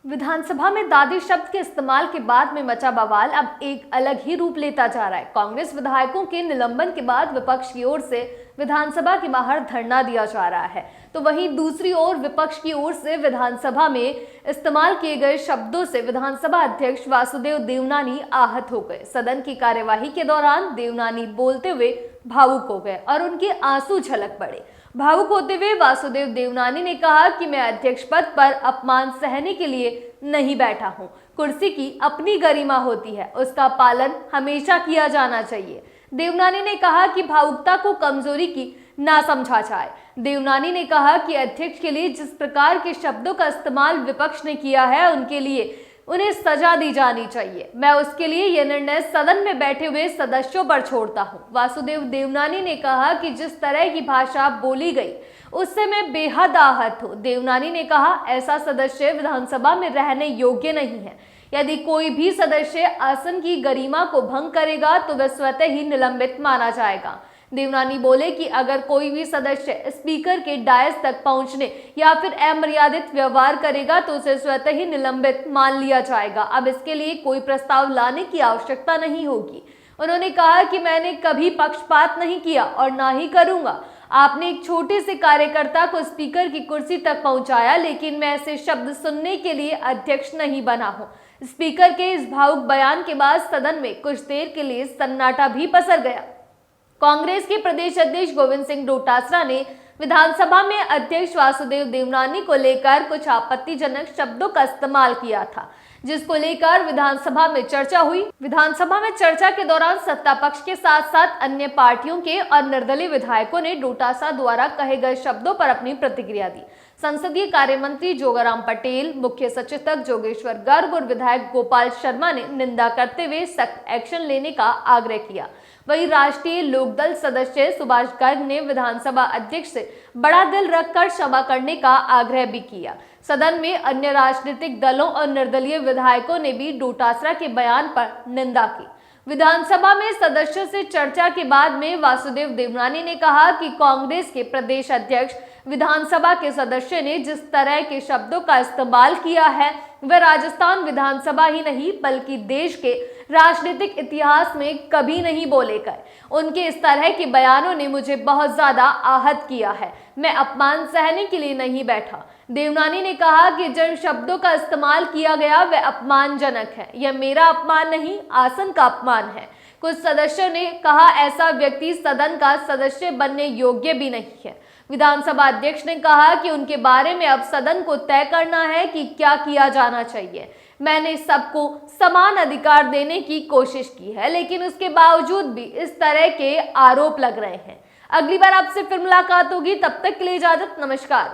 विधानसभा में दादी शब्द के इस्तेमाल के बाद में मचा बवाल अब एक अलग ही रूप लेता जा रहा है। कांग्रेस विधायकों के निलंबन के बाद विपक्ष की ओर से विधानसभा के बाहर धरना दिया जा रहा है, तो वहीं दूसरी ओर विपक्ष की ओर से विधानसभा में इस्तेमाल किए गए शब्दों से विधानसभा अध्यक्ष वासुदेव देवनानी आहत हो गए। सदन की कार्यवाही के दौरान देवनानी बोलते हुए भावुक हो गए और उनके आंसू झलक पड़े। भावुक होते हुए वासुदेव देवनानी ने कहा कि मैं अध्यक्ष पद पर अपमान सहने के लिए नहीं बैठा हूं। कुर्सी की अपनी गरिमा होती है, उसका पालन हमेशा किया जाना चाहिए। देवनानी ने कहा कि भावुकता को कमजोरी की ना समझा जाए। देवनानी ने कहा कि अध्यक्ष के लिए जिस प्रकार के शब्दों का इस्तेमाल विपक्ष ने किया है, उनके लिए उन्हें सजा दी जानी चाहिए। मैं उसके लिए यह निर्णय सदन में बैठे हुए सदस्यों पर छोड़ता हूं। वासुदेव देवनानी ने कहा कि जिस तरह की भाषा बोली गई उससे मैं बेहद आहत हूं। देवनानी ने कहा, ऐसा सदस्य विधानसभा में रहने योग्य नहीं है। यदि कोई भी सदस्य आसन की गरिमा को भंग करेगा तो वह स्वतः ही निलंबित माना जाएगा। देवनानी बोले कि अगर कोई भी सदस्य स्पीकर के डायस तक पहुंचने या फिर अमर्यादित व्यवहार करेगा तो उसे स्वतः ही निलंबित मान लिया जाएगा। अब इसके लिए कोई प्रस्ताव लाने की आवश्यकता नहीं होगी। उन्होंने कहा कि मैंने कभी पक्षपात नहीं किया और ना ही करूंगा। आपने एक छोटे से कार्यकर्ता को स्पीकर की कुर्सी तक पहुंचाया, लेकिन मैं ऐसे शब्द सुनने के लिए अध्यक्ष नहीं बना हूं। स्पीकर के इस भावुक बयान के बाद सदन में कुछ देर के लिए सन्नाटा भी पसर गया। कांग्रेस के प्रदेश अध्यक्ष गोविंद सिंह डोटासरा ने विधानसभा में अध्यक्ष वासुदेव देवनानी को लेकर कुछ आपत्तिजनक शब्दों का इस्तेमाल किया था, जिसको लेकर विधानसभा में चर्चा हुई। विधानसभा में चर्चा के दौरान सत्ता पक्ष के साथ साथ अन्य पार्टियों के और निर्दलीय विधायकों ने डोटासरा द्वारा कहे गए शब्दों पर अपनी प्रतिक्रिया दी। संसदीय कार्य मंत्री जोगाराम पटेल, मुख्य सचेतक जोगेश्वर गर्ग और विधायक गोपाल शर्मा ने निंदा करते हुए सख्त एक्शन लेने का आग्रह किया। वहीं राष्ट्रीय लोकदल सदस्य सुभाष गर्ग ने विधानसभा अध्यक्ष से बड़ा दिल रखकर क्षमा करने का आग्रह भी किया। सदन में अन्य राजनीतिक दलों और निर्दलीय विधायकों ने भी डोटासरा के बयान पर निंदा की। विधानसभा में सदस्यों से चर्चा के बाद में वासुदेव देवनानी ने कहा कि कांग्रेस के प्रदेश अध्यक्ष विधानसभा के सदस्य ने जिस तरह के शब्दों का इस्तेमाल किया है वह राजस्थान विधानसभा ही नहीं बल्कि देश के राजनीतिक इतिहास में कभी नहीं बोले गए। उनके इस तरह के बयानों ने मुझे बहुत ज्यादा आहत किया है। मैं अपमान सहने के लिए नहीं बैठा। देवनानी ने कहा कि जिन शब्दों का इस्तेमाल किया गया वह अपमानजनक है। यह मेरा अपमान नहीं, आसन का अपमान है। कुछ सदस्यों ने कहा ऐसा व्यक्ति सदन का सदस्य बनने योग्य भी नहीं है। विधानसभा अध्यक्ष ने कहा कि उनके बारे में अब सदन को तय करना है कि क्या किया जाना चाहिए। मैंने सबको समान अधिकार देने की कोशिश की है, लेकिन उसके बावजूद भी इस तरह के आरोप लग रहे हैं। अगली बार आपसे फिर मुलाकात होगी, तब तक के लिए इजाजत, नमस्कार।